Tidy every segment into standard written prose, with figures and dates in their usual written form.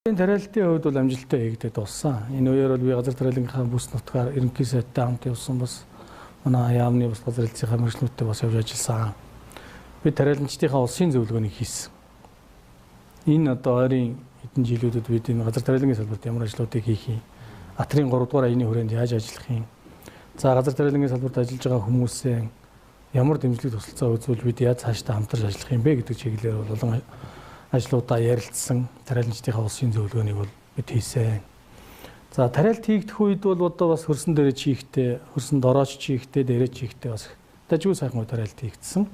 Тариалтын хувьд бол амжилттай хийгдээд болсон. Энэ үеэр бол би газар тариалангийнхаа бүс нутгаар ерөнхий сайдтай хамт явсан бас манай яамны бас газар хэлцийнхаа мэргэжлүүдтэй бас явж ажилласан. Би тариаланчдынхаа улсын зөвлөгөөнийг хийсэн. Энэ одоо ойрын хэдэн жилүүдэд бид энэ газар тариалангийн салбарт ямар ажлуудыг хийх юм, Атрын 3 дугаар аяны хүрээнд яаж ажиллах юм. За газар тариалангийн салбарт ажиллаж байгаа хүмүүсээ ямар дэмжлэг тусалцаа үзүүл бид яаж цаашдаа хамтарч ажиллах юм бэ гэдэг чиглэлээр бол олон ажлуудаа ярилцсан. Тариаланчдынхаа улсын зөвлөгөөнийг бол бид хийсэн. За тариалт хийгдэх үед бол одоо бас хөрсөн дээрээ чихтэй, хөрсөн дорооч чихтэй, дээрээ чихтэй бас дажгүй сайхан тариалт хийгдсэн.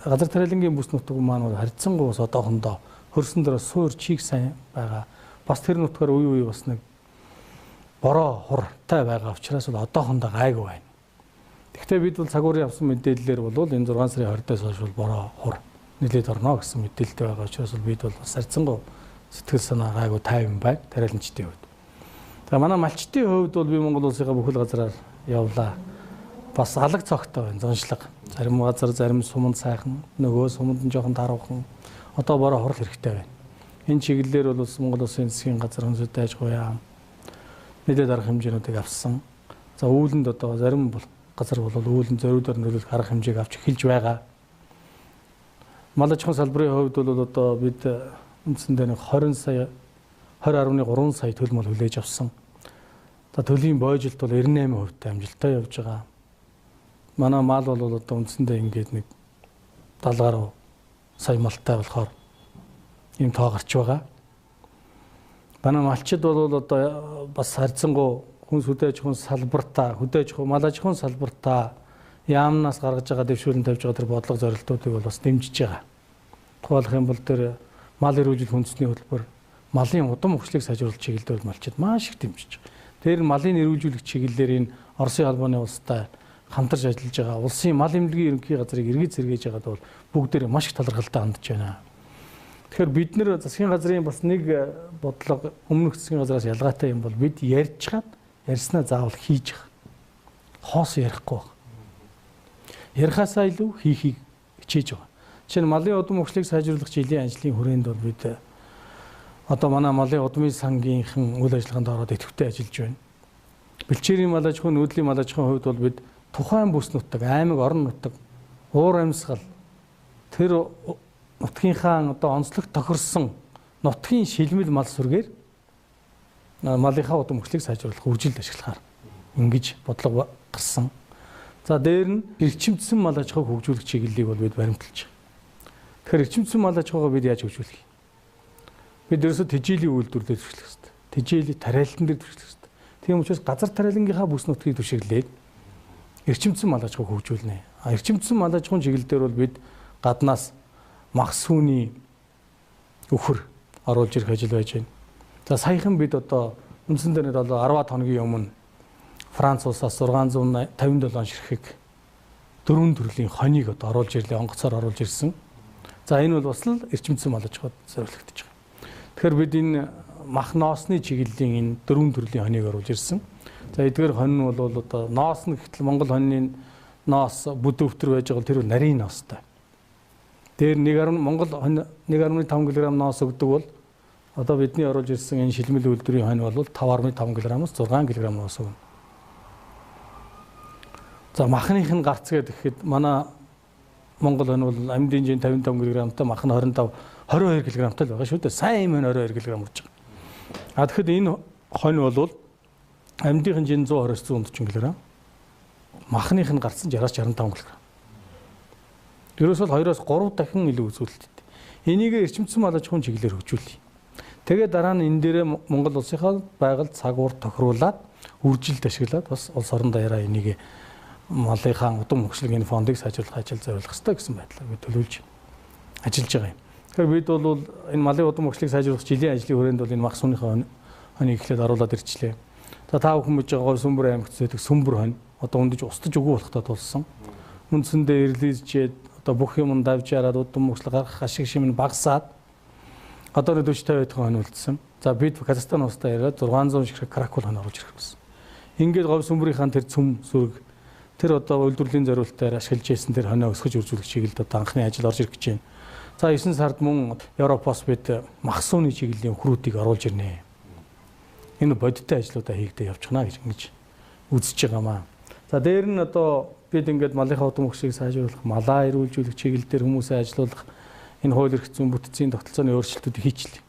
Газар тариалангийн бүс нутаг маань бол харьцангуй бас одоохондоо хөрсөн дээр суур чих сайн байгаа. Бас тэр нутгаар үе бас нэг бороо хуртай байгаа учраас бол одоохондоо гайгүй байна. Гэхдээ бид бол цагуурын авсан мэдээллээр бол энэ 6 сарын 20-оос хойш бол бороо хур нэлээд орно гэсэн мэдээлэлтэй байгаа учраас бид бол бас харьцангуй сэтгэл санаа гайгүй тайван байна тариаланчдын хувьд. Тэгээ манай малчтын хувьд бол би Монгол улсынхаа бүхэл газараар явлаа. Бас алаг цогтой байна, зоншлог. Зарим газар зарим суманд сайхан, нөгөө суманд нь жоохон таруухан. Одоо бороо хурал хэрэгтэй байна. Энэ чиглэлээр бол Монгол улсын засгийн газар хүнсэтэй аж ахуй яам нэлээд арга хэмжээнүүдийг авсан. За үүлэнд одоо зарим газар бол үүлэнд зориудаар нөлөөлөх арга хэмжээг авч эхэлж байгаа. Мал аж ахуйн салбарын хувьд бол одоо бид үндсэндээ нэг 20.3 сая төлмөл хүлээж авсан. За төлийн бойжилт бол 98% амжилттай явж байгаа. Манай мал бол одоо үндсэндээ ингээд нэг 70 гаруй сая малтай болохоор ийм тоо гарч байгаа. Манай малчид бол одоо бас харьцангуй хүнс хөдөө аж ахуйн салбартаа, хөдөө аж ахуй, мал аж ахуйн салбартаа яамнаас гаргаж байгаа дэвшүүлэн тавьж байгаа тэр бодлого зорилтуудыг бол бас дэмжиж байгаа. Тухайлх юм бол тэр мал эрүүжил хүнсний хөтөлбөр малын удам хөгжлийг сайжруулах чиглэлээр малчид маш их дэмжиж байгаа. Тэр малын эрүүжүүлэх чиглэлээр энэ Оросын холбооны улстай хамтарч ажиллаж байгаа улсын мал эмнэлгийн ерөнхий газрыг эргэж сэргээж байгаад бол бүгдээрээ маш их талархалтай хандж байна. Тэгэхээр бид нэр засгийн газрын бас нэг бодлого өмнөх засгийн газраас ялгаатай юм бол бид ярьж чад ярьснаа заавал хийж байгаа. Хоос ярихгүй байна. Ярихаасаа илүү хийхийг хичээж байгаа. Жишээ нь малын удам хөгжлийг сайжруулах жилийн ажлын хүрээнд бол бид одоо манай малын удмын сангийнхан үйл ажиллагаанд ороод идэвхтэй ажиллаж байна. Бэлчээрийн мал аж ахуйн, нүүдлийн мал аж ахуйн хувьд бол бид тухайн бүс нутаг, аймаг, орон нутаг, уур амьсгал тэр нутгийнхаа одоо онцлог тохирсон нутгийн шилмэл мал сүргээр малынхаа удам хөгжлийг сайжруулах үржилд ашиглахаар ингэж бодлого гарсан. За дээр нь эрчимдсэн мал аж ахуйг хөгжүүлэх чиглэлийг бол бид баримталж байгаа. Тэгэхээр эрчимдсэн мал аж ахуйгаа бид яаж хөгжүүлэх юм? Бид ерөөсө тэжээлийн үйлдвэрлэлд төвшлөх хэрэгтэй. Тэжээлийн тариалтан дээр төвшлөх хэрэгтэй. Тийм учраас газар тариалангийнхаа бүс нутгийг түшиглээд эрчимдсэн мал аж ахуйг хөгжүүлнэ. Эрчимдсэн мал аж ахуйн чиглэлээр бол бид гаднаас мах сүүний өхөр оруулж ирэх ажил байж байна. За саяхан бид одоо үндсэндээ 10 хоногийн өмнө Франц улсаас 657 ширхэг 4 төрлийн хонийг одоо оруулж ирлээ, онгоцоор оруулж ирсэн. За энэ бол бас л эрчимдсэн мал аж ахуйд зориулагдаж байгаа. Тэгэхээр бид энэ мах ноосны чиглэлийн энэ 4 төрлийн хонийг оруулж ирсэн. За эдгээр хонь нь бол одоо ноос нь гэтэл Монгол хоньны ноос бүд өвтөр байж байгаа тэр нарийн ноостой. Дээр Монгол хонь 1.5 кг ноос өгдөг бол одоо бидний оруулж ирсэн энэ шилмэл үйлдвэрийн хонь бол 5.5 кг-аас 6 кг ноос өгнө. За махных нь гарц гэхэд манай Монгол хонь бол амьдын жин 55 кг-тай, мах нь 22 кг-тай л байгаа шүү дээ. Сайн юм 22 кг урж байгаа. А тэгэхэд энэ хонь бол амьдын жин 120-140 кг, махных нь гарц нь 60-65 кг. Ерөөсөө 2-оос 3 дахин илүү үзүүлэлттэй. Энийг эрчимдсэн мал аж ахуйн чиглэлээр хөгжүүлье. Тэгээд дараа нь энэ дээрээ Монгол улсынхаа байгальд цагуур тохируулаад үржилт ашиглаад бас улс орон даяараа энийг малынхаа удам хөгжлийн фондыг сайжруулах ажил зориулах хэрэгтэй гэсэн байдлаар бид төлөвлөж ажиллаж байгаа юм. Тэгэхээр бид бол энэ малын удам хөгжлийг сайжруулах жилийн ажлын хүрээнд бол энэ мах сүүнийхээ хоныг эхлээд оруулаад ирчлээ. За та бүхэн мэдж байгаа Сүмбэр аймагт зэдэг Сүмбэр хонь одоо өндөж устж өгөө болохтой тулсан. Үндсэндээ эрлийжээд одоо бүх юм давж яраад удам хөгжил гаргах ашиг шимэн багасаад одоо 40-50 хонь үлдсэн. За бид Казахстан улстай яриад 600 ширхэг кракул хонь оруулж ирэх гэсэн. Ингээд говь Сүмбэрийнхаа тэр цөм сүрэг тэр одоо үйлдвэрлэлийн зорилтоор ашиглаж ирсэн тэр хоноо өсгөж үржүүлэх чиглэлд одоо анхны ажил орж ирэх гэж байна. За 9 сард мөн Европоос бид махсууны чиглэлийн хөрүүдийг оруулж ирнэ. Энэ бодиттой ажлуудаа хийгдэж явж байна гэж ингэж үзэж байгаамаа. За дээр нь одоо бид ингээд малынхаа удам өгшийг сайжруулах, малаа эрүүлжүүлэх чиглэл дээр хүмүүсээ ажилуулах, энэ хууль эрх зүйн бүтцийн тогтолцооны өөрчлөлтүүдийг хийчлээ.